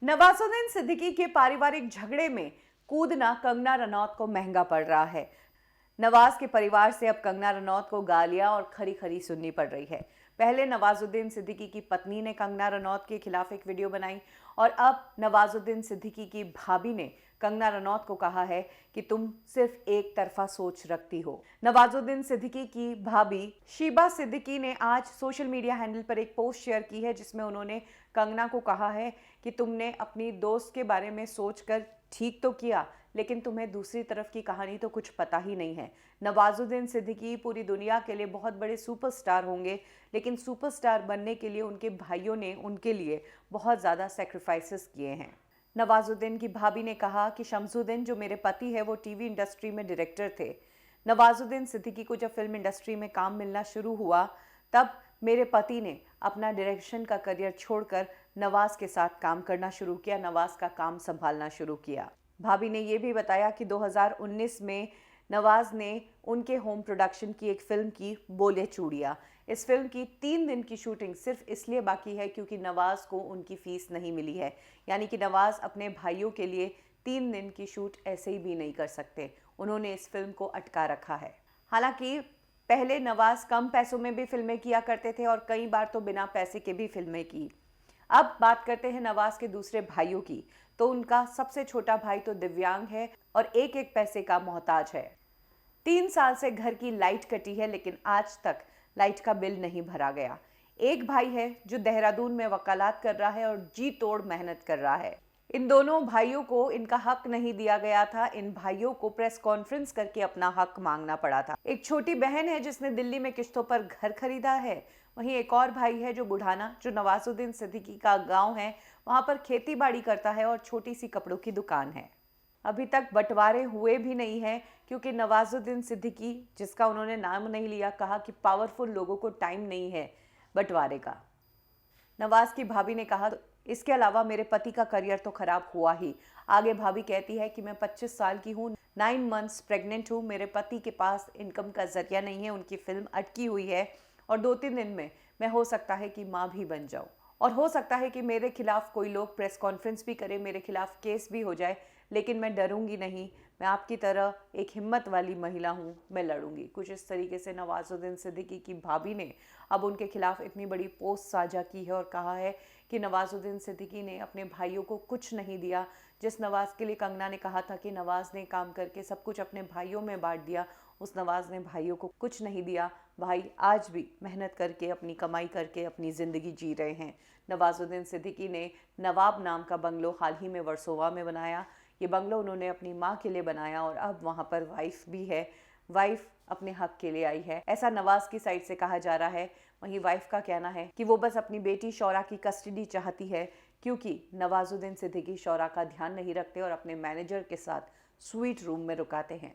नवाजुद्दीन सिद्दीकी के पारिवारिक झगड़े में कूदना कंगना रनौत को महंगा पड़ रहा है। नवाज के परिवार से अब कंगना रनौत को गालियां और खरी खरी सुननी पड़ रही है। पहले नवाजुद्दीन सिद्दीकी की पत्नी ने कंगना रनौत के खिलाफ एक वीडियो बनाई और अब नवाजुद्दीन सिद्दीकी की भाभी ने कंगना रनौत को कहा है कि तुम सिर्फ एक तरफा सोच रखती हो। नवाजुद्दीन सिद्दीकी की भाभी शीबा सिद्दीकी ने आज सोशल मीडिया हैंडल पर एक पोस्ट शेयर की है जिसमें उन्होंने कंगना को कहा है कि तुमने अपनी दोस्त के बारे में सोचकर ठीक तो किया, लेकिन तुम्हें दूसरी तरफ की कहानी तो कुछ पता ही नहीं है। नवाजुद्दीन सिद्दीकी पूरी दुनिया के लिए बहुत बड़े सुपरस्टार होंगे, लेकिन सुपरस्टार बनने के लिए उनके भाइयों ने उनके लिए बहुत ज़्यादा सेक्रीफाइसेस किए हैं। नवाजुद्दीन की भाभी ने कहा कि शमसुद्दीन जो मेरे पति है वो टीवी इंडस्ट्री में डायरेक्टर थे। नवाजुद्दीन सिद्दीकी को जब फिल्म इंडस्ट्री में काम मिलना शुरू हुआ तब मेरे पति ने अपना डायरेक्शन का करियर छोड़कर नवाज के साथ काम करना शुरू किया, नवाज का काम संभालना शुरू किया। भाभी ने यह भी बताया कि 2019 में नवाज ने उनके होम प्रोडक्शन की एक फिल्म की बोले चूड़िया। इस फिल्म की 3 दिन की शूटिंग सिर्फ इसलिए बाकी है क्योंकि नवाज को उनकी फीस नहीं मिली है, यानी कि नवाज अपने भाइयों के लिए 3 दिन की शूट ऐसे ही भी नहीं कर सकते। उन्होंने इस फिल्म को अटका रखा है। हालांकि पहले नवाज कम पैसों में भी फिल्में किया करते थे और कई बार तो बिना पैसे के भी फिल्में की। अब बात करते हैं नवाज के दूसरे भाइयों की, तो उनका सबसे छोटा भाई तो दिव्यांग है और एक एक पैसे का मोहताज है। 3 साल से घर की लाइट कटी है, लेकिन आज तक लाइट का बिल नहीं भरा गया। एक भाई है जो देहरादून में वकालत कर रहा है और जी तोड़ मेहनत कर रहा है। इन दोनों भाइयों को इनका हक नहीं दिया गया था। इन भाइयों को प्रेस कॉन्फ्रेंस करके अपना हक मांगना पड़ा था। एक छोटी बहन है जिसने दिल्ली में किश्तों पर घर खरीदा है। वहीं एक और भाई है जो बुढ़ाना, जो नवाजुद्दीन सिद्दीकी का गांव है, वहां पर खेती बाड़ी करता है और छोटी सी कपड़ों की दुकान है। अभी तक बंटवारे हुए भी नहीं है क्योंकि नवाजुद्दीन सिद्दीकी, जिसका उन्होंने नाम नहीं लिया, कहा कि पावरफुल लोगों को टाइम नहीं है बंटवारे का। नवाज की भाभी ने कहा, इसके अलावा मेरे पति का करियर तो खराब हुआ ही। आगे भाभी कहती है कि मैं 25 साल की हूँ, 9 मंथ्स प्रेग्नेंट हूँ, मेरे पति के पास इनकम का जरिया नहीं है, उनकी फिल्म अटकी हुई है और 2-3 दिन में मैं हो सकता है कि माँ भी बन जाऊँ और हो सकता है कि मेरे खिलाफ कोई लोग प्रेस कॉन्फ्रेंस भी करे, मेरे खिलाफ केस भी हो जाए, लेकिन मैं डरूंगी नहीं। मैं आपकी तरह एक हिम्मत वाली महिला हूँ, मैं लड़ूंगी। कुछ इस तरीके से नवाजुद्दीन सिद्दीकी की भाभी ने अब उनके खिलाफ इतनी बड़ी पोस्ट साझा की है और कहा है कि नवाजुद्दीन सिद्दीकी ने अपने भाइयों को कुछ नहीं दिया। जिस नवाज के लिए कंगना ने कहा था कि नवाज ने काम करके सब कुछ अपने भाइयों में बांट दिया, उस नवाज ने भाइयों को कुछ नहीं दिया। भाई आज भी मेहनत करके, अपनी कमाई करके अपनी ज़िंदगी जी रहे हैं। नवाजुद्दीन सिद्दीकी ने नवाब नाम का बंगलो हाल ही में वर्सोवा में बनाया। ये बंगलो उन्होंने अपनी माँ के लिए बनाया और अब वहाँ पर वाइफ भी है। वाइफ अपने हक के लिए आई है, ऐसा नवाज की साइड से कहा जा रहा है। वहीं वाइफ का कहना है कि वो बस अपनी बेटी शौरा की कस्टडी चाहती है क्योंकि नवाजुद्दीन सिद्दीकी शौरा का ध्यान नहीं रखते और अपने मैनेजर के साथ स्वीट रूम में रुकाते हैं।